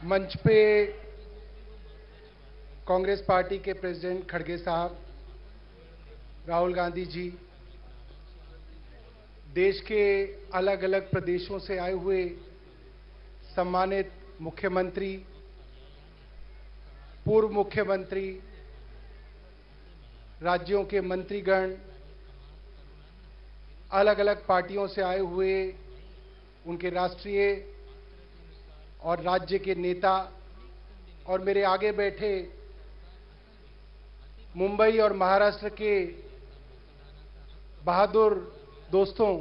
मंच पे कांग्रेस पार्टी के प्रेसिडेंट खड़गे साहब, राहुल गांधी जी, देश के अलग अलग प्रदेशों से आए हुए सम्मानित मुख्यमंत्री, पूर्व मुख्यमंत्री, राज्यों के मंत्रीगण, अलग अलग पार्टियों से आए हुए उनके राष्ट्रीय और राज्य के नेता और मेरे आगे बैठे मुंबई और महाराष्ट्र के बहादुर दोस्तों,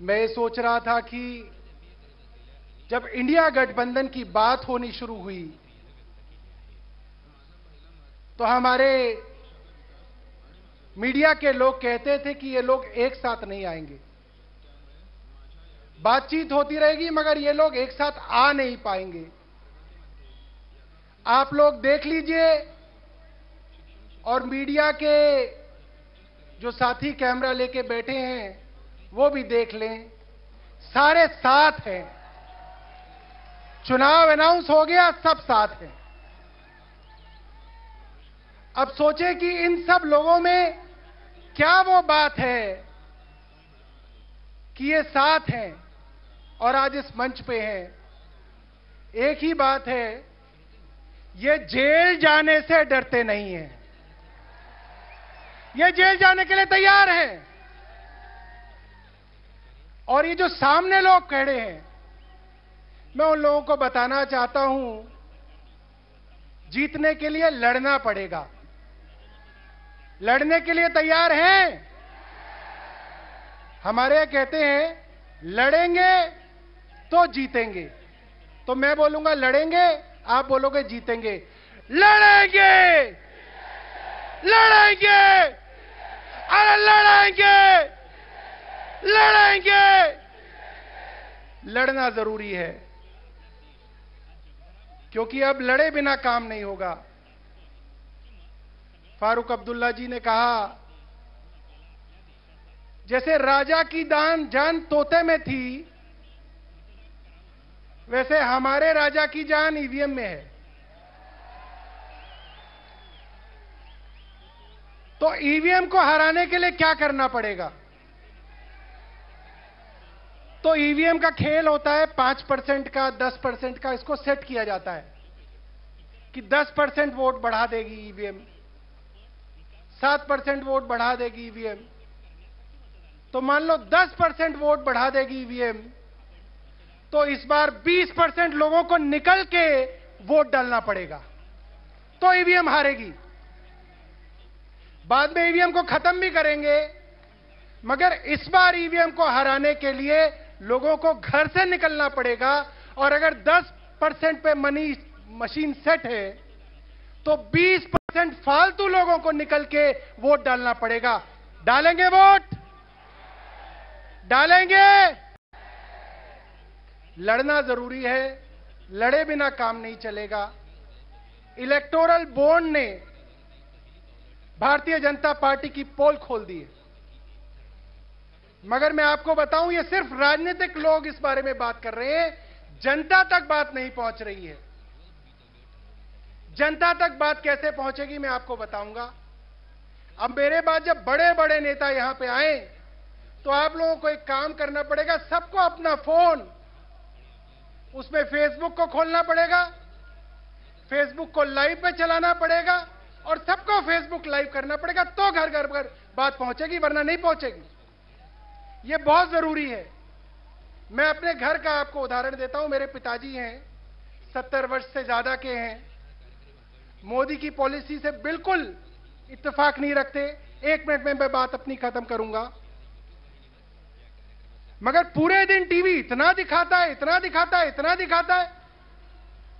मैं सोच रहा था कि जब इंडिया गठबंधन की बात होनी शुरू हुई तो हमारे मीडिया के लोग कहते थे कि ये लोग एक साथ नहीं आएंगे, बातचीत होती रहेगी मगर ये लोग एक साथ आ नहीं पाएंगे। आप लोग देख लीजिए और मीडिया के जो साथी कैमरा लेके बैठे हैं वो भी देख लें, सारे साथ हैं। चुनाव अनाउंस हो गया, सब साथ हैं। अब सोचें कि इन सब लोगों में क्या वो बात है कि ये साथ हैं और आज इस मंच पे हैं। एक ही बात है, ये जेल जाने से डरते नहीं हैं, ये जेल जाने के लिए तैयार हैं। और ये जो सामने लोग खड़े हैं, मैं उन लोगों को बताना चाहता हूं, जीतने के लिए लड़ना पड़ेगा। लड़ने के लिए तैयार हैं? हमारे यहाँ कहते हैं लड़ेंगे तो जीतेंगे। तो मैं बोलूंगा लड़ेंगे, आप बोलोगे जीतेंगे। लड़ेंगे, लड़ेंगे, अरे लड़ेंगे, लड़ेंगे। लड़ना जरूरी है क्योंकि अब लड़े बिना काम नहीं होगा। फारूक अब्दुल्ला जी ने कहा, जैसे राजा की जान तोते में थी, वैसे हमारे राजा की जान ईवीएम में है। तो ईवीएम को हराने के लिए क्या करना पड़ेगा? तो ईवीएम का खेल होता है 5% का, 10% का। इसको सेट किया जाता है कि 10% वोट बढ़ा देगी ईवीएम, 7% वोट बढ़ा देगी ईवीएम। तो मान लो 10% वोट बढ़ा देगी ईवीएम, तो इस बार 20% लोगों को निकल के वोट डालना पड़ेगा, तो ईवीएम हारेगी। बाद में ईवीएम को खत्म भी करेंगे, मगर इस बार ईवीएम को हराने के लिए लोगों को घर से निकलना पड़ेगा। और अगर 10% पे मशीन सेट है तो 20% फालतू लोगों को निकल के वोट डालना पड़ेगा। डालेंगे वोट? डालेंगे? लड़ना जरूरी है, लड़े बिना काम नहीं चलेगा। इलेक्टोरल बॉन्ड ने भारतीय जनता पार्टी की पोल खोल दी है, मगर मैं आपको बताऊं, ये सिर्फ राजनीतिक लोग इस बारे में बात कर रहे हैं, जनता तक बात नहीं पहुंच रही है। जनता तक बात कैसे पहुंचेगी मैं आपको बताऊंगा। अब मेरे बाद जब बड़े बड़े नेता यहां पे आए तो आप लोगों को एक काम करना पड़ेगा, सबको अपना फोन, उसमें फेसबुक को खोलना पड़ेगा, फेसबुक को लाइव पे चलाना पड़ेगा और सबको फेसबुक लाइव करना पड़ेगा, तो घर घर पर बात पहुंचेगी, वरना नहीं पहुंचेगी। यह बहुत जरूरी है। मैं अपने घर का आपको उदाहरण देता हूं। मेरे पिताजी हैं, 70 वर्ष से ज्यादा के हैं, मोदी की पॉलिसी से बिल्कुल इत्तेफाक नहीं रखते। 1 मिनट में मैं बात अपनी खत्म करूंगा। मगर पूरे दिन टीवी इतना दिखाता है, इतना दिखाता है, इतना दिखाता है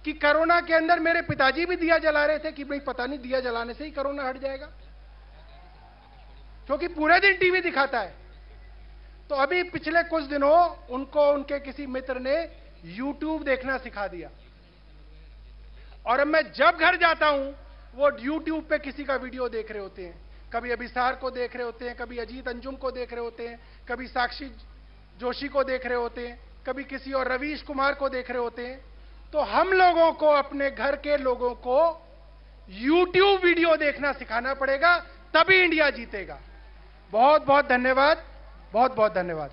कि कोरोना के अंदर मेरे पिताजी भी दिया जला रहे थे कि भाई पता नहीं दिया जलाने से ही कोरोना हट जाएगा, क्योंकि पूरे दिन टीवी दिखाता है। तो अभी पिछले कुछ दिनों उनको उनके किसी मित्र ने यूट्यूब देखना सिखा दिया, और अब मैं जब घर जाता हूं वो यूट्यूब पे किसी का वीडियो देख रहे होते हैं। कभी अभिसार को देख रहे होते हैं, कभी अजीत अंजुम को देख रहे होते हैं, कभी साक्षी जोशी को देख रहे होते हैं। कभी किसी और रवीश कुमार को देख रहे होते हैं, तो हम लोगों को अपने घर के लोगों को YouTube वीडियो देखना सिखाना पड़ेगा, तभी इंडिया जीतेगा। बहुत बहुत धन्यवाद, बहुत बहुत धन्यवाद।